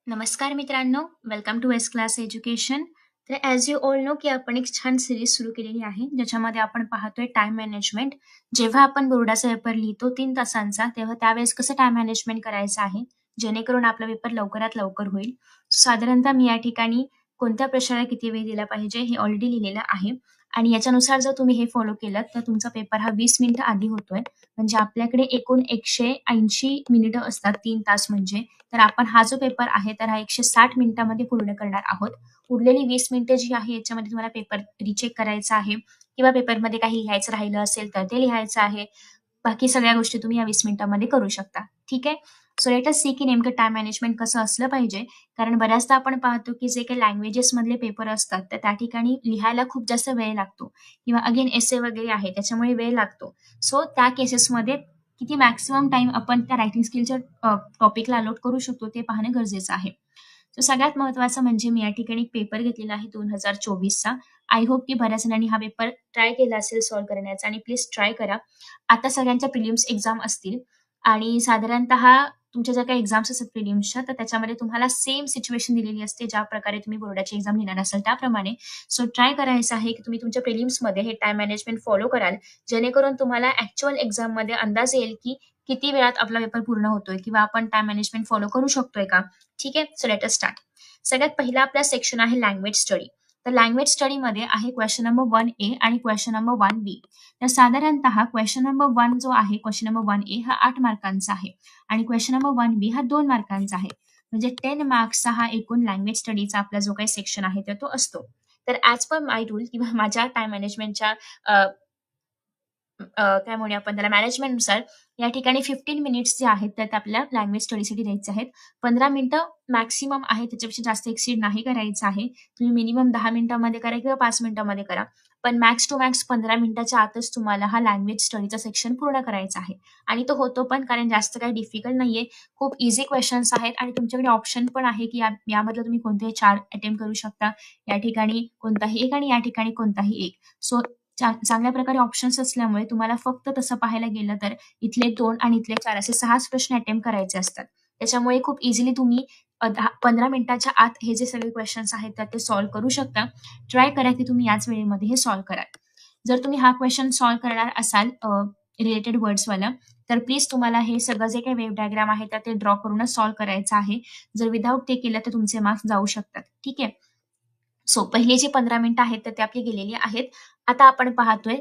नमस्कार मित्रांनो, welcome to S class education. तर ॲज यू ऑल नो की आपण एक छान सिरीज सुरू केलेली आहे, ज्याच्यामध्ये आपण पाहतोय टाइम मॅनेजमेंट. जेव्हा आपण बोर्डाचा पेपर लिहितो 3 तासांचा, तेव्हा त्यावेळेस कसं टाइम मॅनेजमेंट करायचं आहे, जेणेकरून आपला पेपर लवकरात लवकर होईल. साधारणतः मी या ठिकाणी कोणत्या प्रश्नाला किती वेळ दिला पाहिजे हे ऑलरेडी लिहिलेलं आहे आणि याच्यानुसार जर तुम्ही हे फॉलो केलं तर तुमचा पेपर हा 20 मिनिटं आधी होतोय. म्हणजे आपल्याकडे एकूण 180 मिनिटं असतात 3 तास म्हणजे. तर आपण हा जो पेपर आहे तर हा 160 मिनिटांमध्ये पूर्ण करणार आहोत. उरलेली 20 मिनिटं जी आहे याच्यामध्ये तुम्हाला पेपर रिचेक करायचा आहे किंवा पेपरमध्ये काही लिहायचं राहिलं असेल तर ते लिहायचं आहे. बाकी सगळ्या गोष्टी तुम्ही या 20 मिनिटांमध्ये करू शकता. ठीक आहे. सो लेट अस सी की नेमकं टाइम मॅनेजमेंट कसं असलं पाहिजे. कारण बऱ्याचदा आपण पाहतो की जे काही लँग्वेजेस मधले पेपर असतात तर त्या ठिकाणी लिहायला खूप जास्त वेळ लागतो किंवा अगेन एसे वगैरे आहे त्याच्यामुळे वेळ लागतो. सो त्या केसेसमध्ये किती मॅक्सिमम टाइम आपण त्या रायटिंग स्किलच्या टॉपिकला अलॉट करू शकतो ते पाहणं गरजेचं आहे. सो सगळ्यात महत्त्वाचं म्हणजे मी या ठिकाणी एक पेपर घेतलेला आहे 2024चा. आय होप की बऱ्याच जणांनी हा पेपर ट्राय केला असेल सॉल्व्ह करण्याचा आणि प्लीज ट्राय करा. आता सगळ्यांच्या प्रिलिम्स एक्झाम असतील आणि साधारणतः तुमच्या ज्या काही एक्झाम्स असतात प्रिलिम्सच्या तर त्याच्यामध्ये तुम्हाला सेम सिच्युएशन दिलेली असते ज्या प्रकारे तुम्ही बोर्डाची एक्झाम लिहिणार असाल त्याप्रमाणे. सो ट्राय करायचं आहे की तुम्ही तुमच्या प्रिलिम्समध्ये हे टाइम मॅनेजमेंट फॉलो कराल, जेणेकरून तुम्हाला ॲक्चुअल एक्झाममध्ये अंदाज येईल की किती वेळात आपला पेपर पूर्ण होतोय किंवा आपण टाइम मॅनेजमेंट फॉलो करू शकतोय का. ठीक आहे. So let us start. सगळ्यात पहिला आपला सेक्शन आहे लँग्वेज स्टडी. तर लँग्वेज स्टडीमध्ये आहे क्वेश्चन नंबर 1A आणि क्वेश्चन नंबर 1B. तर साधारणतः क्वेश्चन नंबर 1 जो आहे, क्वेश्चन नंबर 1A हा 8 मार्कांचा आहे आणि क्वेश्चन नंबर 1B हा 2 मार्कांचा आहे. म्हणजे 10 मार्क्सचा हा एकूण लँग्वेज स्टडीचा आपला जो काही सेक्शन आहे तर तो असतो. तर ॲज पर माय रूल किंवा माझ्या टाइम मॅनेजमेंटच्या काय म्हणूया आपण त्याला मॅनेजमेंटनुसार या ठिकाणी 15 मिनिट्स जे आहेत तर ते आपल्याला लँग्वेज स्टडीसाठी द्यायचे आहेत. 15 मिनिटं मॅक्सिमम आहे, त्याच्यापेक्षा जास्त एक्सीड नाही करायचं आहे. तुम्ही मिनिमम 10 मिनिटांमध्ये करा किंवा 5 मिनिटांमध्ये करा. पण मॅक्स टू मॅक्स 15 मिनिटाच्या आतच तुम्हाला हा लँग्वेज स्टडीचा सेक्शन पूर्ण करायचा आहे. आणि तो होतो पण, कारण जास्त काही डिफिकल्ट नाहीये. खूप इझी क्वेश्चन्स आहेत आणि तुमच्याकडे ऑप्शन पण आहे की यामधलं तुम्ही कोणतेही 4 अटेम्प्ट करू शकता. या ठिकाणी कोणताही एक आणि या ठिकाणी कोणताही एक. सो चांगल्या प्रकारे ऑप्शन्स असल्यामुळे तुम्हाला फक्त तसं पाहायला गेलं तर इथले 2 आणि इथले 4 असे 6च प्रश्न अटेम्प्ट करायचे असतात. त्याच्यामुळे खूप इझिली तुम्ही 15 मिनिटाच्या आत हे जे सगळे क्वेश्चन्स आहेत तर ते सॉल्व्ह करू शकता. ट्राय करा की तुम्ही याच वेळेमध्ये हे सॉल्व्ह कराल. जर तुम्ही हा क्वेश्चन सॉल्व्ह करणार असाल रिलेटेड वर्ड्सवाला, तर प्लीज तुम्हाला हे सगळं जे काही वेव्ह डायग्राम आहे तर ते ड्रॉ करूनच सॉल्व्ह करायचं आहे. जर विदाऊट ते केलं तर तुमचे मार्क्स जाऊ शकतात. ठीक आहे. सो पहिले जे 15 मिनिटं आहेत तर ते आपली गेलेली आहेत. आता आपण पाहतोय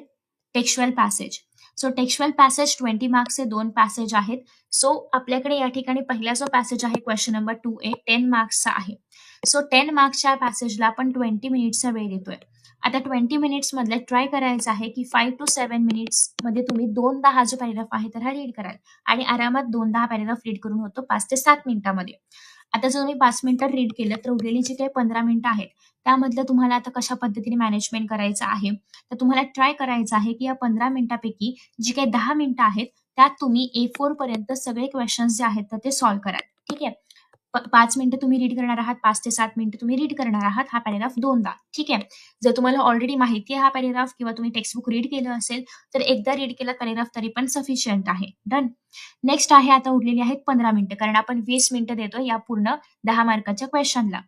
textual passage. So textual passage 20 मार्क्सचे 2 passage आहेत. सो आपल्याकडे या ठिकाणी पहिला जो पॅसेज आहे क्वेश्चन नंबर 2A 10 मार्क्सचा आहे. सो 10 मार्क्सच्या पॅसेजला आपण 20 मिनिट्सचा वेळ देतोय. आता 20 मिनिट्स मधले ट्राय करायचं आहे की 5 to 7 मिनिट्स मध्ये तुम्ही 2दा हा जो पॅरेग्राफ आहे तर हा रीड कराल आणि आरामात 2दा हा पॅरेग्राफ रीड करून होतो 5 ते 7 मिनिटांमध्ये. आता जर तुम्ही 5 मिनिटात रीड केलं तर उरलेली जी काही 15 मिनिटं आहेत त्यामधलं तुम्हाला आता कशा पद्धतीने मॅनेजमेंट करायचं आहे, तर तुम्हाला ट्राय करायचं आहे की या 15 मिनिटांपैकी जी काही 10 मिनिटं आहेत त्यात तुम्ही A4 पर्यंत सगळे क्वेश्चन्स जे आहेत तर ते सॉल्व्ह कराल. ठीक आहे. 5 मिनिटं तुम्ही रीड करणार आहात, 5 ते 7 मिनिटं तुम्ही रीड करणार आहात हा पॅरेग्राफ 2दा. ठीक आहे. जर तुम्हाला ऑलरेडी माहिती आहे हा पॅरेग्राफ किंवा तुम्ही टेक्स्टबुक रीड केलं असेल तर एकदा रीड केला पॅरेग्राफ तरी पण सफिशियंट आहे. डन. नेक्स्ट आहे आता उरलेली आहेत 15 मिनिटं, कारण आपण 20 मिनिटं देतो या पूर्ण 10 मार्काच्या क्वेश्चनला.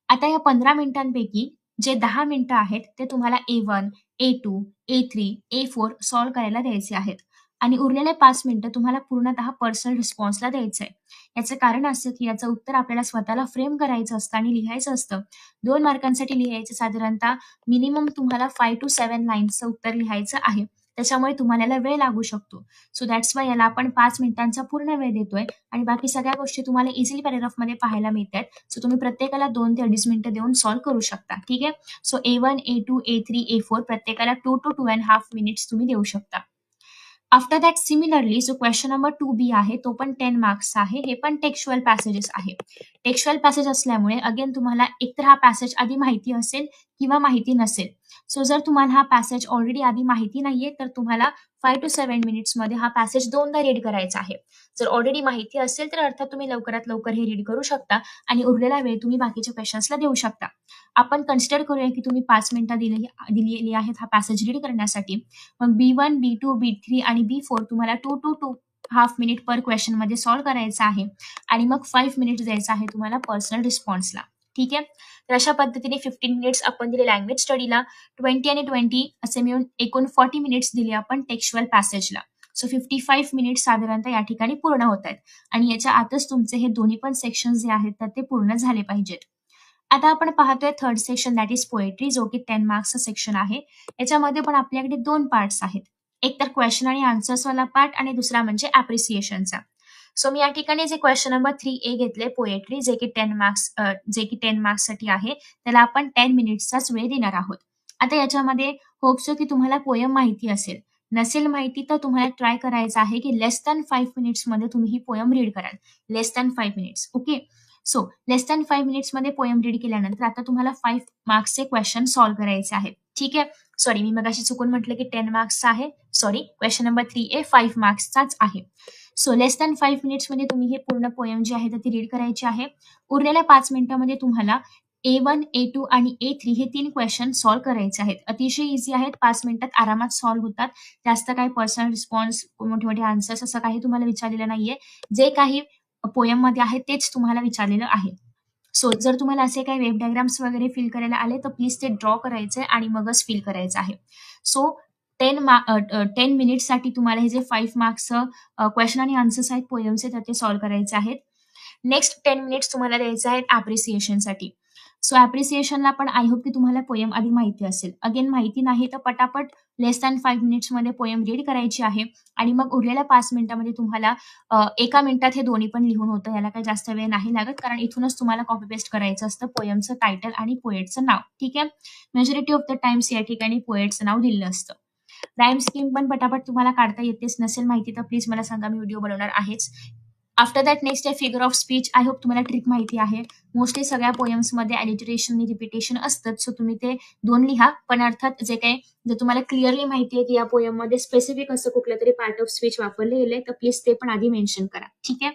आता या 15 मिनिटांपैकी जे 10 मिनिटं आहेत ते तुम्हाला A1, A2, A3, A4 solve करायला द्यायचे आहेत आणि उरलेले 5 मिनिटं तुम्हाला पूर्णतः पर्सनल रिस्पॉन्सला द्यायचं आहे. याचं कारण असं की याचं उत्तर आपल्याला स्वतःला फ्रेम करायचं असतं आणि लिहायचं असतं. 2 मार्कांसाठी लिहायचं साधारणतः मिनिमम तुम्हाला 5 to 7 लाईन्सचं उत्तर लिहायचं आहे. त्याच्यामुळे तुम्हाला याला वेळ लागू शकतो. सो दॅट्स वाय याला आपण 5 मिनिटांचा पूर्ण वेळ देतोय आणि बाकी सगळ्या गोष्टी तुम्हाला इझिली पॅरेग्राफमध्ये पाहायला मिळतात. सो तुम्ही प्रत्येकाला 2 ते 2.5 मिनिटं देऊन सॉल्व्ह करू शकता. ठीक आहे. So A1, A2, A3, A4 प्रत्येकाला 2 to 2.5 मिनिट्स तुम्ही देऊ शकता. आफ्टर दॅट सिमिलरली जो क्वेश्चन नंबर 2B आहे तो पण 10 मार्क्सचा आहे. हे पण टेक्स्चुअल पॅसेजेस आहे. टेक्स्चुअल पॅसेज असल्यामुळे अगेन तुम्हाला एकतर हा पॅसेज आधी माहिती असेल किंवा माहिती नसेल. सो जर तुम्हाला हा पॅसेज ऑलरेडी आधी माहिती नाहीये तर तुम्हाला 5 to 7 मिनिट्समध्ये हा पॅसेज 2दा रीड करायचा आहे. जर ऑलरेडी माहिती असेल तर अर्थात तुम्ही लवकरात लवकर हे रीड करू शकता आणि उरलेला वेळ तुम्ही बाकीच्या क्वेश्चन्सला देऊ शकता. आपण कन्सिडर करूया की तुम्ही 5 मिनिटं दिलेली आहेत हा पॅसेज रीड करण्यासाठी. मग B1, B2, B3 आणि B4 तुम्हाला 2 to half minute per question मध्ये सॉल्व्ह करायचा आहे आणि मग 5 मिनिट्स द्यायचा आहे तुम्हाला पर्सनल रिस्पॉन्सला. ठीक आहे. तर अशा पद्धतीने 15 मिनिट्स आपण दिले लँग्वेज स्टडीला, 20 आणि 20 असे मिळून एकूण 40 मिनिट्स दिले आपण टेक्स्च्युअल पॅसेजला. सो 55 मिनिट्स साधारणतः या ठिकाणी पूर्ण होत आहेत आणि याच्या आतच तुमचे हे दोन्ही पण सेक्शन जे आहेत तर ते पूर्ण झाले पाहिजेत. आता आपण पाहतोय third section that is poetry, जो की 10 मार्क्सचा सेक्शन आहे. याच्यामध्ये पण आपल्याकडे 2 पार्ट्स आहेत. एक तर क्वेश्चन आणि आन्सर्स वाला पार्ट आणि दुसरा म्हणजे अप्रिसिएशनचा. सो मी या ठिकाणी जे क्वेश्चन नंबर 3A घेतले पोएट्री, जे की 10 मार्क्ससाठी आहे, त्याला आपण 10 मिनिट्सचाच वेळ देणार आहोत. आता याच्यामध्ये होप्स की तुम्हाला पोयम माहिती असेल. नसेल माहिती तर तुम्हाला ट्राय करायचं आहे की लेस दॅन 5 मिनिट्समध्ये तुम्ही ही पोयम रीड कराल. लेस than 5 minutes. Okay. So less than 5 मिनिट्समध्ये poem read केल्यानंतर आता तुम्हाला 5 मार्क्सचे क्वेश्चन सॉल्व्ह करायचे आहेत. ठीक आहे. सॉरी, मी मगाशी चुकून म्हटलं की 10 मार्क्सचा आहे. सॉरी, क्वेश्चन नंबर 3A 5 मार्क्सचाच आहे. सो लेस दॅन 5 मिनिट्समध्ये तुम्ही हे पूर्ण पोयम जी आहे तर ती रीड करायची आहे. उरलेल्या 5 मिनिटांमध्ये तुम्हाला A1, A2 आणि A3 हे 3 क्वेश्चन सॉल्व्ह करायचे आहेत. अतिशय इझी आहेत. 5 मिनिटात आरामात सॉल्व्ह होतात. जास्त काही पर्सनल रिस्पॉन्स, मोठे मोठे आन्सर्स असं काही तुम्हाला विचारलेलं नाहीये. जे काही पोयम मध्ये आहे तेच तुम्हाला विचारलेलं आहे. सो जर तुम्हाला असे काही वेब डायग्राम्स वगैरे फिल करायला आले तर प्लीज ते ड्रॉ करायचे आणि मगच फिल करायचं आहे. सो 10 मिनिट्ससाठी तुम्हाला हे जे 5 मार्क्सचं क्वेश्चन आणि आन्सर्स आहेत पोयमचे तर ते सॉल्व्ह करायचे आहेत. नेक्स्ट 10 मिनिट्स तुम्हाला द्यायचे आहेत ॲप्रिसिएशनसाठी. सो ॲप्रिसिएशनला पण आय होप की तुम्हाला पोयम आधी माहिती असेल. अगेन माहिती नाही तर पटापट लेस दॅन 5 मिनिट्समध्ये पोयम रीड करायची आहे आणि मग उरलेल्या 5 मिनिटांमध्ये तुम्हाला 1 मिनिटात हे दोन्ही पण लिहून होतं. याला काही जास्त वेळ नाही लागत कारण इथूनच तुम्हाला कॉपी पेस्ट करायचं असतं पोयमचं टायटल आणि पोएटचं नाव. ठीक आहे. मेजॉरिटी ऑफ द टाइम्स या ठिकाणी पोएटचं नाव दिलेलं असतं. राईम स्कीम पण पटापट तुम्हाला काढता येतेच. नसेल माहिती तर प्लीज मला सांगा, मी व्हिडिओ बनवणार आहेच. आफ्टर दॅट नेक्स्ट आहे figure of speech. I hope तुम्हाला ट्रिक माहिती आहे. मोस्टली सगळ्या पोयम्समध्ये ॲलिटरेशन आणि रिपिटेशन असतं. सो तुम्ही ते 2 लिहा. पण अर्थात जे काही जर तुम्हाला क्लिअरली माहिती आहे की या पोयममध्ये स्पेसिफिक असं कुठलं तरी पार्ट ऑफ स्पीच वापरले गेले तर प्लीज ते पण आधी मेन्शन करा. ठीक आहे.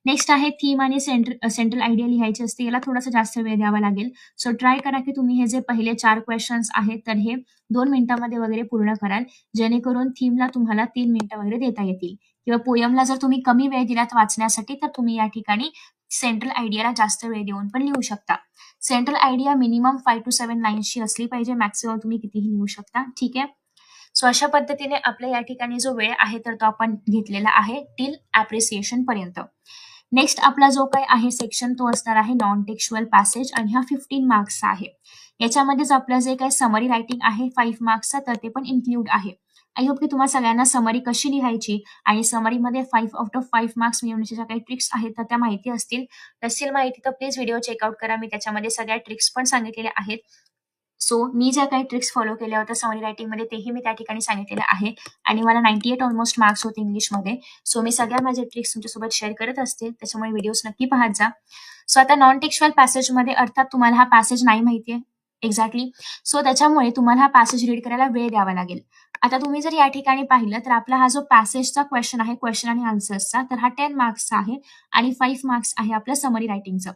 नेक्स्ट आहे थीम आणि सेंट्रल आयडिया लिहायची असते. याला थोडासा जास्त वेळ द्यावा लागेल. सो ट्राय करा की तुम्ही हे जे पहिले 4 क्वेश्चन्स आहेत तर हे 2 मिनिटांमध्ये वगैरे पूर्ण कराल, जेणेकरून थीमला तुम्हाला 3 मिनिटं वगैरे देता येतील. किंवा पोयमला जर तुम्ही कमी वेळ दिलात वाचण्यासाठी तर तुम्ही या ठिकाणी सेंट्रल आयडियाला जास्त वेळ देऊन पण लिहू शकता. सेंट्रल आयडिया मिनिमम 5 to 7 लाईन्सची असली पाहिजे. मॅक्सिमम तुम्ही कितीही लिहू शकता. ठीक आहे. सो अशा पद्धतीने आपल्या या ठिकाणी जो वेळ आहे तर तो आपण घेतलेला आहे टिल ॲप्रिसिएशन पर्यंत. नेक्स्ट आपला जो काही आहे सेक्शन तो असणार आहे नॉन टेक्स्च्युअल पॅसेज आणि हा 15 मार्क्सचा आहे. याच्यामध्येच आपलं जे काही समरी रायटिंग आहे 5 मार्क्सचा तर ते पण इन्क्लूड आहे. आय होप की तुम्हाला सगळ्यांना समरी कशी लिहायची आणि समरीमध्ये 5 आउट ऑफ 5 मार्क्स मिळवण्याच्या ज्या काही ट्रिक्स आहेत तर त्या माहिती असतील. नसेल माहिती तर प्लीज व्हिडिओ चेकआउट करा. मी त्याच्यामध्ये सगळ्या ट्रिक्स पण सांगितलेल्या आहेत. सो मी ज्या काही ट्रिक्स फॉलो केल्या होत्या समरी रायटिंगमध्ये तेही मी त्या ठिकाणी सांगितलेलं आहे आणि मला 98 ऑलमोस्ट मार्क्स होते इंग्लिशमध्ये. सो मी सगळ्या माझे ट्रिक्स तुमच्यासोबत शेअर करत असते, त्याच्यामुळे व्हिडिओज नक्की पाहत जा. सो आता नॉन टेक्स्च्युअल पॅसेजमध्ये अर्थात तुम्हाला हा पॅसेज नाही माहिती आहे एक्झॅक्टली. सो त्याच्यामुळे तुम्हाला हा पॅसेज रीड करायला वेळ द्यावा लागेल. आता तुम्ही जर या ठिकाणी पाहिलं तर आपला हा जो पॅसेजचा क्वेश्चन आहे क्वेश्चन आणि आन्सर्सचा तर हा 10 मार्क्सचा आहे आणि 5 मार्क्स आहे आपल्या समरी रायटिंगचं.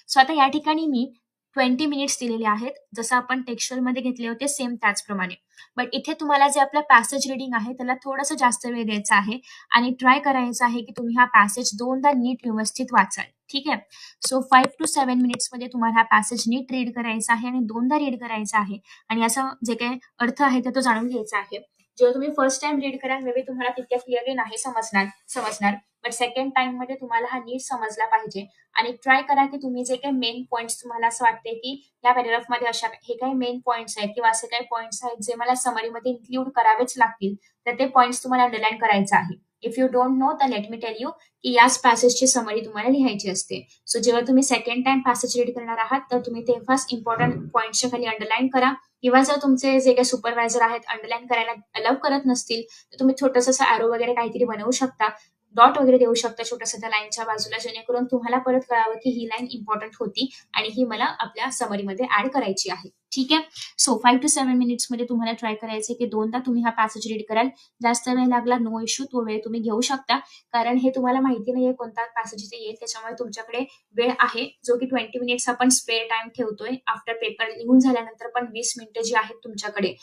सो आता या ठिकाणी मी 20 मिनिट्स दिलेले आहेत, जसं आपण टेक्स्च्युअलमध्ये घेतले होते सेम त्याचप्रमाणे. बट इथे तुम्हाला जे आपलं पॅसेज रिडिंग आहे त्याला थोडंसं जास्त वेळ द्यायचा आहे आणि ट्राय करायचं आहे की तुम्ही हा पॅसेज 2दा नीट व्यवस्थित वाचाल. ठीक आहे. सो 5 to 7 मिनिट्समध्ये तुम्हाला हा पॅसेज नीट रीड करायचा आहे आणि 2दा रीड करायचा आहे आणि असा जे काही अर्थ आहे तर तो जाणून घ्यायचा आहे. जेव्हा तुम्ही फर्स्ट टाइम रीड कराल मे बी तुम्हाला तितक्या क्लिअरली नाही समजणार बट सेकंड टाइम मध्ये तुम्हाला हा नीट समजला पाहिजे आणि ट्राय करा की तुम्ही जे काही मेन पॉईंट्स तुम्हाला असं वाटते की या पॅराग्राफमध्ये अशा हे काही मेन पॉईंट्स आहेत किंवा असे काही पॉईंट्स आहेत जे मला समरीमध्ये इन्क्लूड करावेच लागतील तर ते पॉईंट्स तुम्हाला अंडरलाईन करायचं आहे. इफ यू डोंट नो तर लेट मी टेल यू की याच पॅसेजची समरी तुम्हाला लिहायची असते. सो जेव्हा तुम्ही सेकंड टाइम पॅसेज रीड करणार आहात तर तुम्ही तेव्हाच इम्पॉर्टंट पॉईंट्सच्या खाली अंडरलाईन करा किंवा जर तुमचे जे काही सुपरवायझर आहेत अंडरलाईन करायला अलाव करत नसतील तर तुम्ही छोटंसं असं ॲरो वगैरे काहीतरी बनवू शकता, डॉट वगैरे देऊ शकता छोटंसं त्या लाईनच्या बाजूला, जेणेकरून तुम्हाला परत कळावं की ही लाईन इम्पॉर्टंट होती आणि ही मला आपल्या समरीमध्ये ऍड करायची आहे. ठीक आहे. सो 5 to 7 मिनिट्समध्ये तुम्हाला ट्राय करायचं की दोनदा तुम्ही हा पॅसेज रीड कराल. जास्त वेळ लागला नो इश्यू, तो वेळ तुम्ही घेऊ शकता. कारण हे तुम्हाला माहिती नाहीये कोणता पॅसेज इथे येईल, त्याच्यामुळे तुमच्याकडे वेळ आहे जो की 20 मिनिट्स आपण स्पेअर टाइम ठेवतोय. आफ्टर पेपर लिहून झाल्यानंतर पण 20 मिनिटं जी आहेत तुमच्याकडे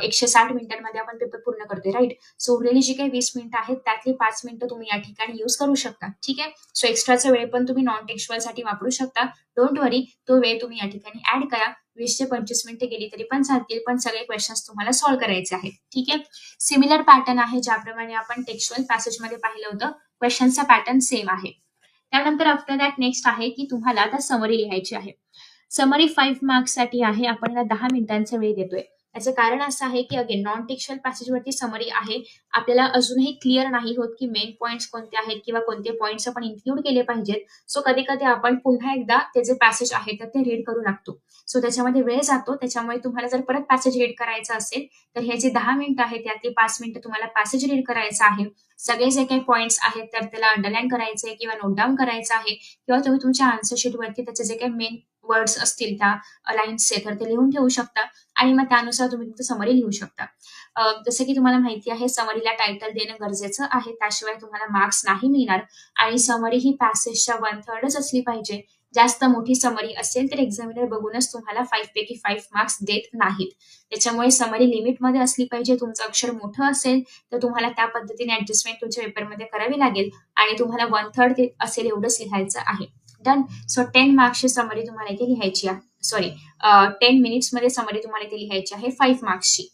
160 मिनिटांमध्ये आपण पेपर पूर्ण करतोय, राईट. सो उरलेली जी काही 20 मिनिटं आहेत त्यातली 5 मिनिटं तुम्ही या ठिकाणी यूज करू शकता. ठीक आहे. सो एक्स्ट्राचा वेळ पण तुम्ही नॉन टेक्स्च्युअल साठी वापरू शकता. डोंट वरी, तो वेळ तुम्ही या ठिकाणी ऍड करा. 20 ते 25 मिनिटं गेली तरी पण चालतील, पण सगळे क्वेश्चन्स तुम्हाला सॉल्व्ह करायचे आहेत. ठीक आहे. सिमिलर पॅटर्न आहे ज्याप्रमाणे आपण टेक्स्च्युअल पॅसेजमध्ये पाहिलं होतं, क्वेश्चनचा पॅटर्न सेम आहे. त्यानंतर आफ्टर दॅट नेक्स्ट आहे की तुम्हाला आता समरी लिहायची आहे. समरी 5 मार्क्स साठी आहे. आपण याला 10 मिनिटांचा वेळ देतोय. याचं कारण असं आहे की अगेन नॉन टेक्स्च्युअल पॅसेजवरती समरी आहे. आपल्याला अजूनही क्लिअर नाही होत की मेन पॉईंट्स कोणते आहेत किंवा कोणते पॉईंट्स आपण इन्क्लूड केले पाहिजेत. सो कधी कधी आपण पुन्हा एकदा ते जे पॅसेज आहे तर ते रीड करू लागतो. सो त्याच्यामध्ये वेळ जातो. त्याच्यामुळे तुम्हाला जर परत पॅसेज रीड करायचा असेल तर हे जे 10 मिनिटं आहेत त्यातली 5 मिनिटं तुम्हाला पॅसेज रीड करायचं आहे. सगळे जे काही पॉईंट्स आहेत तर त्याला अंडरलाईन करायचे किंवा नोट डाऊन करायचं आहे, किंवा तुम्ही तुमच्या आन्सर शीटवरती त्याचे जे काही मेन वर्ड्स असतील त्या लाईन्सचे तर ते लिहून ठेवू शकता आणि मग त्यानुसार तुम्ही तुमचं समरी लिहू शकता. जसं की तुम्हाला माहिती आहे समरीला टायटल देणं गरजेचं आहे, त्याशिवाय तुम्हाला मार्क्स नाही मिळणार. आणि समरी ही पॅसेजच्या 1/3च असली पाहिजे. जास्त मोठी समरी असेल तर एक्झामिनर बघूनच तुम्हाला 5 पैकी 5 मार्क्स देत नाहीत. त्याच्यामुळे समरी लिमिटमध्ये असली पाहिजे. तुमचं अक्षर मोठं असेल तर तुम्हाला त्या पद्धतीने ऍडजस्टमेंट तुमच्या पेपरमध्ये करावी लागेल आणि तुम्हाला 1/3 असेल एवढंच लिहायचं आहे. डन. सो 10 मार्क्सची समरी तुम्हाला इथे लिहायची आहे. सॉरी 10 मिनिट्समध्ये समरी तुम्हाला इथे लिहायची आहे 5 मार्क्सची.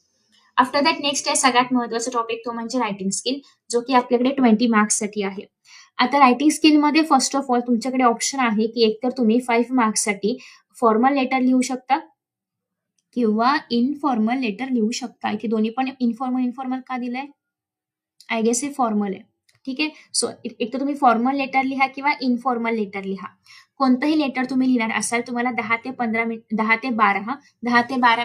आफ्टर दॅट नेक्स्ट आहे सगळ्यात महत्वाचा टॉपिक, तो म्हणजे रायटिंग स्किल, जो की आपल्याकडे 20 मार्क्ससाठी आहे. आता रायटिंग स्किलमध्ये फर्स्ट ऑफ ऑल तुमच्याकडे ऑप्शन आहे की एकतर तुम्ही 5 मार्क्ससाठी फॉर्मल लेटर लिहू शकता किंवा इनफॉर्मल लेटर लिहू शकता. इथे दोन्ही पण इनफॉर्मल का दिलंय? आय गेस हे फॉर्मल आहे. ठीक आहे. सो एक तर तुम्ही फॉर्मल लेटर लिहा किंवा इनफॉर्मल लेटर लिहा. कोणतंही लेटर तुम्ही लिहिणार असाल तुम्हाला 10 ते 12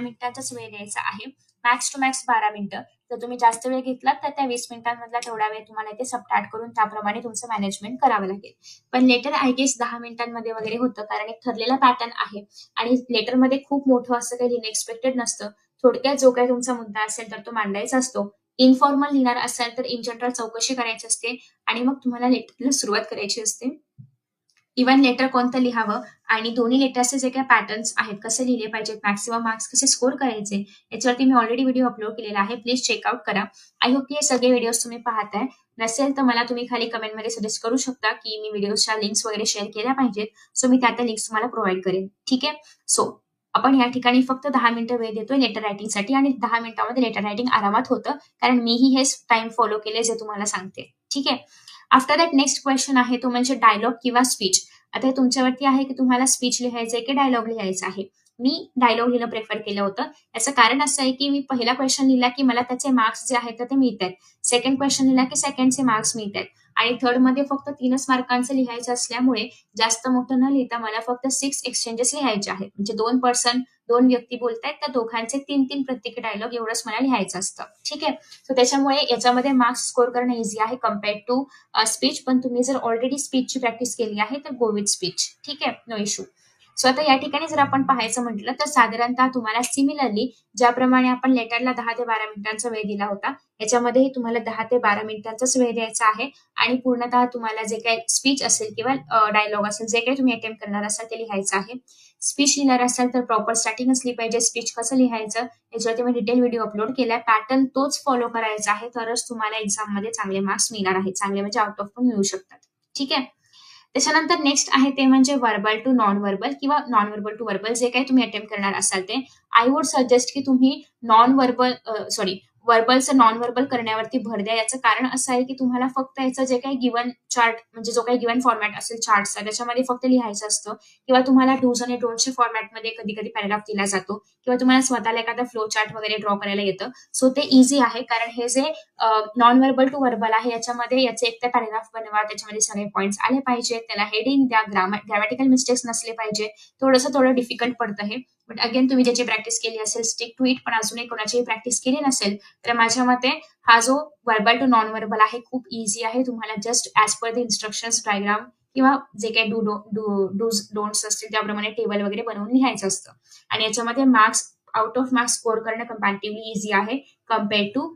मिनिटांचाच वेळ द्यायचा आहे. मॅक्स टू मॅक्स 12 मिनिटं. जर तुम्ही जास्त वेळ घेतलात तर त्या 20 मिनिटांमधला तेवढा वेळ तुम्हाला इथे सबट्रॅक्ट करून त्याप्रमाणे तुमचं मॅनेजमेंट करावं लागेल. पण लेटर आय गेस 10 मिनिटांमध्ये वगैरे होतं, कारण एक ठरलेला पॅटर्न आहे आणि लेटरमध्ये खूप मोठं असं काही अनएक्सपेक्टेड नसतं. थोडक्यात जो काही तुमचा मुद्दा असेल तर तो मांडायचा असतो. इनफॉर्मल लिहिणार असाल तर इन जनरल चौकशी करायची असते आणि मग तुम्हाला लेटरला सुरुवात करायची असते. इव्हन लेटर कोणतं लिहावं आणि दोन्ही लेटर्सचे जे काही पॅटर्न्स आहेत कसे लिहिले पाहिजेत, मॅक्सिमम मार्क्स कसे स्कोर करायचे, याच्यावरती मी ऑलरेडी व्हिडिओ अपलोड केलेला आहे. प्लीज चेकआउट करा. आय होप की हे सगळे व्हिडिओज तुम्ही पाहताय. नसेल तर मला तुम्ही खाली कमेंटमध्ये सजेस्ट करू शकता की मी व्हिडिओच्या लिंक्स वगैरे शेअर केल्या पाहिजेत. सो मी त्या लिंक्स तुम्हाला प्रोव्हाइड करेन. ठीक आहे. सो आपण या ठिकाणी फक्त 10 मिनिटं वेळ देतोय लेटर रायटिंगसाठी आणि 10 मिनिटांमध्ये लेटर रायटिंग आरामात होतं, कारण मीही हेच टाइम फॉलो केले जे तुम्हाला सांगते. ठीक आहे. आफ्टर दॅट नेक्स्ट क्वेश्चन आहे तो म्हणजे डायलॉग किंवा स्पीच. आता हे तुमच्यावरती आहे की तुम्हाला स्पीच लिहायचं आहे की डायलॉग लिहायचा आहे. मी डायलॉग लिहिणं प्रेफर केलं होतं. याचं कारण असं आहे की मी पहिला क्वेश्चन लिहिला की मला त्याचे मार्क्स जे आहेत ते मिळत आहेत. सेकंड क्वेश्चन लिहिला की सेकंडचे मार्क्स मिळत आहेत आणि थर्ड मध्ये फक्त 3च मार्कांचं लिहायचं असल्यामुळे जास्त मोठं न लिहिता मला फक्त 6 एक्सचेंजेस लिहायचे आहेत. म्हणजे 2 व्यक्ती बोलतायत तर दोघांचे 3 प्रत्येकी डायलॉग एवढंच मला लिहायचं असतं. ठीक आहे. सो त्याच्यामुळे याच्यामध्ये मार्क्स स्कोर करणं इझी आहे कम्पेअर्ड टू स्पीच. पण तुम्ही जर ऑलरेडी स्पीचची प्रॅक्टिस केली आहे तर गो विथ स्पीच. ठीक आहे. No issue. सो आता या ठिकाणी जर आपण पाहायचं म्हटलं तर साधारणतः तुम्हाला सिमिलरली ज्याप्रमाणे आपण लेटरला 10 ते 12 मिनिटांचा वेळ दिला होता, याच्यामध्येही तुम्हाला 10 ते 12 मिनिटांचाच वेळ द्यायचा आहे आणि पूर्णतः तुम्हाला जे काही स्पीच असेल किंवा डायलॉग असेल जे काही तुम्ही अटेम्प्ट करणार असाल ते लिहायचं आहे. स्पीच लिहिणार असाल तर प्रॉपर स्टार्टिंग असली पाहिजे. स्पीच कसं लिहायचं याच्यावरती मी डिटेल व्हिडिओ अपलोड केलाय. पॅटर्न तोच फॉलो करायचा आहे, तरच तुम्हाला एक्झाम मध्ये चांगले मार्क्स मिळणार आहेत. चांगले म्हणजे आउट ऑफ पण मिळू शकतात. ठीक आहे. त्याच्यानंतर नेक्स्ट आहे ते म्हणजे वर्बल टू नॉन वर्बल किंवा नॉन वर्बल टू वर्बल जे काही तुम्ही अटेम्प्ट करणार असाल ते. आय वुड सजेस्ट की तुम्ही वर्बलचं नॉन वर्बल करण्यावरती भर द्या. याचं कारण असं आहे की तुम्हाला फक्त याचं जे काही गिवन चार्ट म्हणजे जो काही गिवन फॉर्मॅट असेल चार्टचा त्याच्यामध्ये फक्त लिहायचं असतं, किंवा तुम्हाला डूज आणि डोंटच्या फॉर्मॅटमध्ये कधी कधी पॅराग्राफ दिला जातो, किंवा तुम्हाला स्वतःला एखादा फ्लो चार्ट वगैरे ड्रॉ करायला येतं. सो ते इझी आहे, कारण हे जे नॉन वर्बल टू वर्बल आहे याच्यामध्ये याचे एक तर पॅराग्राफ बनवा, त्याच्यामध्ये सगळे पॉईंट्स आले पाहिजे, त्याला हेडिंग द्या, ग्रामॅटिकल मिस्टेक्स नसले पाहिजे. थोडं डिफिकल्ट पडतं हे, बट अगेन तुम्ही ज्याची प्रॅक्टिस केली असेल स्टिक टू इट. पण अजूनही कोणाची प्रॅक्टिस केली नसेल तर माझ्या मते हा जो वर्बल टू नॉन वर्बल आहे खूप इझी आहे. तुम्हाला just as per the instructions diagram किंवा जे काही डूज डोंट्स असतील त्याप्रमाणे टेबल वगैरे बनवून लिहायचं असतं आणि याच्यामध्ये marks out of marks score करणं कम्पॅरेटिव्हली इझी आहे compared to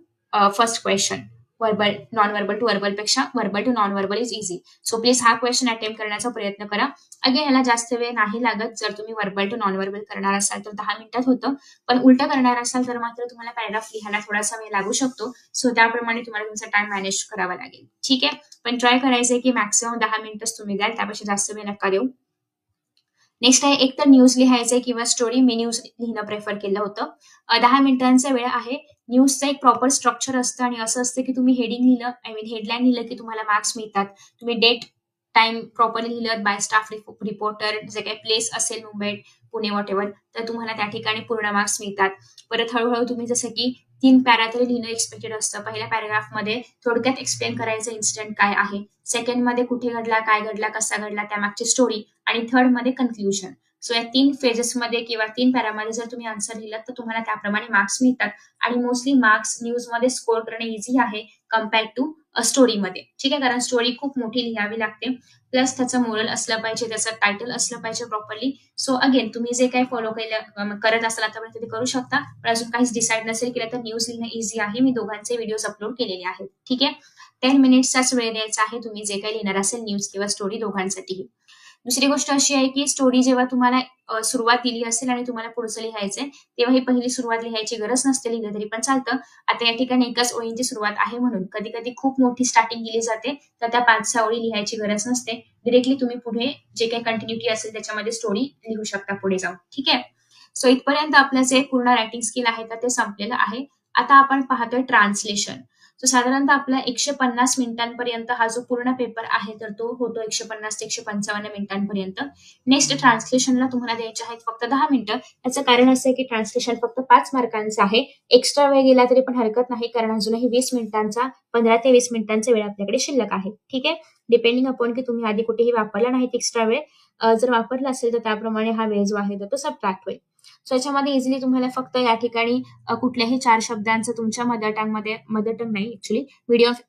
first question. Verbal non verbal to verbal पेक्षा verbal to non verbal is easy. So please हा क्वेश्चन अटेम्प्ट करण्याचा प्रयत्न करा. अगेन याला जास्त वेळ नाही लागत. जर तुम्ही वर्बल टू नॉन वर्बल करणार असाल तर 10 मिनिटात होतं, पण उलटं करणार असाल तर मात्र तुम्हाला पॅराग्राफ लिहायला थोडासा वेळ लागू शकतो. सो त्याप्रमाणे तुम्हाला तुमचा टाइम मॅनेज करावा लागेल. ठीक आहे, पण ट्राय करायचंय की मॅक्सिमम 10 मिनिटच तुम्ही द्याल, त्यापेक्षा जास्त वेळ नका देऊ. नेक्स्ट आहे एक तर न्यूज लिहायचंय किंवा स्टोरी. मी न्यूज लिहिणं प्रेफर केलं होतं. 10 मिनिटांचा वेळ आहे. न्यूजचं एक प्रॉपर स्ट्रक्चर असतं आणि असं असतं की तुम्ही हेडिंग लिहिलं, आय मीन हेडलाईन लिहिलं की तुम्हाला मार्क्स मिळतात. तुम्ही डेट टाइम प्रॉपरली लिहिलं, बाय स्टाफ रिपोर्टर, जे काही प्लेस असेल मुंबई पुणे वॉटेवर, तर तुम्हाला त्या ठिकाणी पूर्ण मार्क्स मिळतात. परत हळूहळू तुम्ही जसं की 3 पॅरा तरी लिहिणं एक्सपेक्टेड असतं. पहिल्या पॅराग्राफमध्ये थोडक्यात एक्सप्लेन करायचं इन्सिडेंट काय आहे, सेकंड मध्ये कुठे घडला, काय घडला, कसा घडला, त्यामागची स्टोरी, आणि थर्ड मध्ये कन्क्ल्युजन. सो या 3 फेजेसमध्ये किंवा 3 पॅरामध्ये जर तुम्ही आन्सर लिहिलात तर तुम्हाला त्याप्रमाणे मार्क्स मिळतात. आणि मोस्टली मार्क्स न्यूजमध्ये स्कोर करणे इझी आहे कम्पेअर्ड टू स्टोरीमध्ये. ठीक आहे, कारण स्टोरी खूप मोठी लिहावी लागते, प्लस त्याचं मोरल असलं पाहिजे, त्याचं टायटल असलं पाहिजे प्रॉपरली. सो अगेन तुम्ही जे काही फॉलो केलं करत असाल आतापर्यंत ते करू शकता, पण अजून काहीच डिसाईड नसेल केलं तर न्यूज लिहिणं इझी आहे. मी दोघांचे व्हिडिओज अपलोड केलेले आहेत. ठीक आहे, 10 मिनिट्सचाच वेळ द्यायचा आहे तुम्ही जे काही लिहिणार असेल न्यूज किंवा स्टोरी दोघांसाठीही. दुसरी गोष्ट अशी आहे की स्टोरी जेव्हा तुम्हाला सुरुवात दिली असेल आणि तुम्हाला पुढचं लिहायचंय, तेव्हा ही पहिली सुरुवात लिहायची गरज नसते, लिहिलं तरी पण चालतं. आता या ठिकाणी एकाच ओळींची सुरुवात आहे म्हणून कधी कधी खूप मोठी स्टार्टिंग दिली जाते, तर त्या 5-6 ओळी लिहायची गरज नसते. डिरेक्टली तुम्ही पुढे जे काही कंटिन्युटी असेल त्याच्यामध्ये स्टोरी लिहू शकता पुढे जाऊन. ठीक आहे, सो इथपर्यंत आपलं जे पूर्ण रायटिंग स्किल आहे तर ते संपलेलं आहे. आता आपण पाहतोय ट्रान्सलेशन. सो साधारणतः आपला 150 मिनिटांपर्यंत हा जो पूर्ण पेपर आहे तर तो होतो 150 ते 155 मिनिटांपर्यंत. नेक्स्ट ट्रान्सलेशनला तुम्हाला द्यायचे आहेत फक्त 10 मिनिटं. याचं कारण असं आहे की ट्रान्सलेशन फक्त 5 मार्कांचं आहे. एक्स्ट्रा वेळ गेला तरी पण हरकत नाही, कारण अजूनही 20 मिनिटांचा 15 ते 20 मिनिटांचा वेळ आपल्याकडे शिल्लक आहे. ठीक आहे, डिपेंडिंग अपॉन की तुम्ही आधी कुठेही वापरला नाही एक्स्ट्रा वेळ. जर वापरला असेल तर त्याप्रमाणे हा वेळ जो आहे तो सबट्रॅक्ट होईल. सो याच्यामध्ये इझिली तुम्हाला फक्त या ठिकाणी कुठल्याही 4 शब्दांचं तुमच्या मदर टंग नाही ऍक्च्युली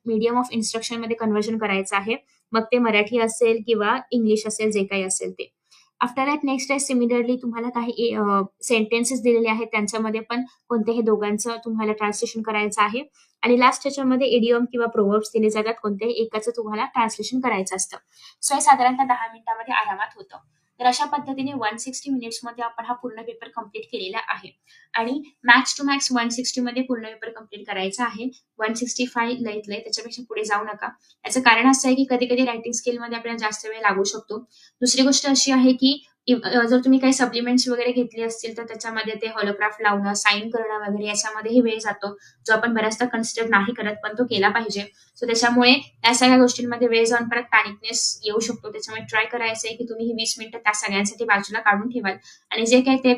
मीडियम ऑफ इन्स्ट्रक्शन मध्ये कन्व्हर्जन करायचं आहे. मग ते मराठी असेल किंवा इंग्लिश असेल, जे काही असेल ते. आफ्टर दॅट नेक्स्ट आहे सिमिलरली तुम्हाला काही सेंटेन्सेस दिलेले आहेत, त्यांच्यामध्ये पण कोणत्याही दोघांचं तुम्हाला ट्रान्सलेशन करायचं आहे. आणि लास्ट त्याच्यामध्ये इडियम किंवा प्रोवर्ब्स दिले जातात, कोणत्याही एकाचं तुम्हाला ट्रान्सलेशन करायचं असतं. सो हे साधारणतः 10 मिनिटांमध्ये आरामात होतं. तर अशा पद्धतीने 160 मिनिट्समध्ये आपण हा पूर्ण पेपर कम्प्लीट केलेला आहे. आणि मॅक्स टू मॅक्स 160 मध्ये पूर्ण पेपर कम्प्लीट करायचा आहे. 165 लईत लय, त्याच्यापेक्षा पुढे जाऊ नका. याचं कारण असं आहे की कधी कधी रायटिंग स्किलमध्ये आपल्याला जास्त वेळ लागू शकतो. दुसरी गोष्ट अशी आहे की जर तुम्ही काही सप्लिमेंट्स वगैरे घेतले असतील तर त्याच्यामध्ये ते हॉलोग्राफ लावणं, साईन करणं वगैरे याच्यामध्येही वेळ जातो, जो आपण बऱ्याचदा कन्सिडर नाही करत, पण तो केला पाहिजे. सो त्याच्यामुळे या सगळ्या गोष्टींमध्ये वेळ जाऊन परत पॅनिकनेस येऊ शकतो. त्याच्यामुळे ट्राय करायचं आहे की तुम्ही ही 20 मिनिटं त्या सगळ्यांसाठी बाजूला काढून ठेवाल. आणि जे काही ते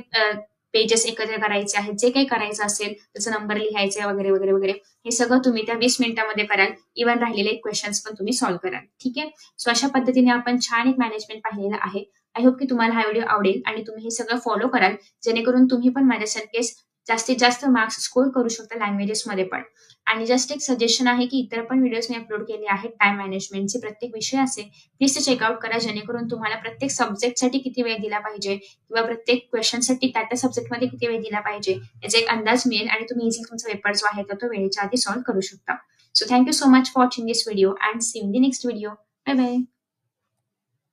पेजेस एकत्र करायचे आहेत, जे काही करायचं असेल त्याचा नंबर लिहायचे वगैरे वगैरे वगैरे, हे सगळं तुम्ही त्या 20 मिनिटांमध्ये कराल. इव्हन राहिलेले क्वेश्चन्स पण तुम्ही सॉल्व्ह कराल. ठीक आहे, सो अशा पद्धतीने आपण छान एक मॅनेजमेंट पाहिलेलं आहे. आय होप की तुम्हाला हा व्हिडिओ आवडेल आणि तुम्ही हे सगळं फॉलो कराल, जेणेकरून तुम्ही पण माझ्यासारखेच जास्तीत जास्त मार्क्स स्कोर करू शकता लँग्वेजेसमध्ये पण. आणि जस्ट एक सजेशन आहे की इतर पण व्हिडिओज मी अपलोड केले आहेत टाइम मॅनेजमेंटचे, प्रत्येक विषय असेल प्लीज ते चेकआउट करा, जेणेकरून तुम्हाला प्रत्येक सब्जेक्टसाठी किती वेळ दिला पाहिजे किंवा प्रत्येक क्वेश्चनसाठी त्या सब्जेक्टमध्ये किती वेळ दिला पाहिजे याचा एक अंदाज मिळेल आणि तुम्ही इझिली तुमचा पेपर जो आहे तो वेळेच्या आधी सॉल्व्ह करू शकता. So thank you so much for watching this video and see in the next video. Bye bye.